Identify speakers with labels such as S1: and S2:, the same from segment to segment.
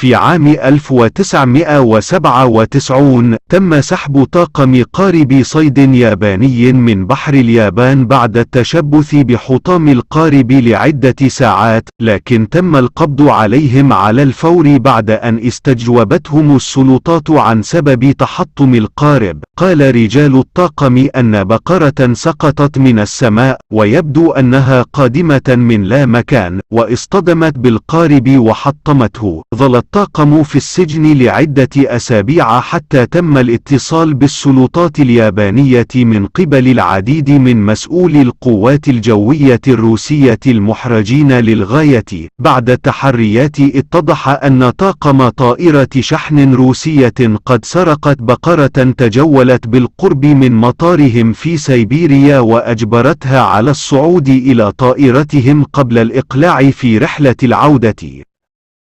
S1: في عام 1997 تم سحب طاقم قارب صيد ياباني من بحر اليابان بعد التشبث بحطام القارب لعدة ساعات، لكن تم القبض عليهم على الفور بعد أن استجوبتهم السلطات عن سبب تحطم القارب. قال رجال الطاقم أن بقرة سقطت من السماء ويبدو أنها قادمة من لا مكان واصطدمت بالقارب وحطمته. ظل الطاقم في السجن لعدة أسابيع حتى تم الاتصال بالسلطات اليابانية من قبل العديد من مسؤولي القوات الجوية الروسية المحرجين للغاية. بعد التحريات اتضح أن طاقم طائرة شحن روسية قد سرقت بقرة تجولت بالقرب من مطارهم في سيبيريا وأجبرتها على الصعود إلى طائرتهم قبل الإقلاع في رحلة العودة.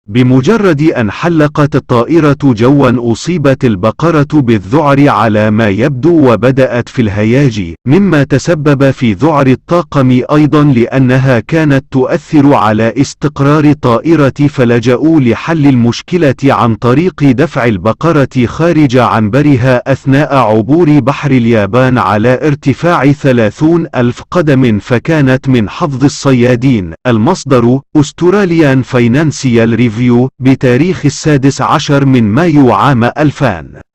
S1: بمجرد أن حلقت الطائرة جوا أصيبت البقرة بالذعر على ما يبدو وبدأت في الهياج، مما تسبب في ذعر الطاقم أيضا لأنها كانت تؤثر على استقرار الطائرة، فلجأوا لحل المشكلة عن طريق دفع البقرة خارج عنبرها أثناء عبور بحر اليابان على ارتفاع 30,000 قدم، فكانت من حظ الصيادين. المصدر أستراليان فاينانسيال ريفيو بتاريخ 16 من مايو عام 2000.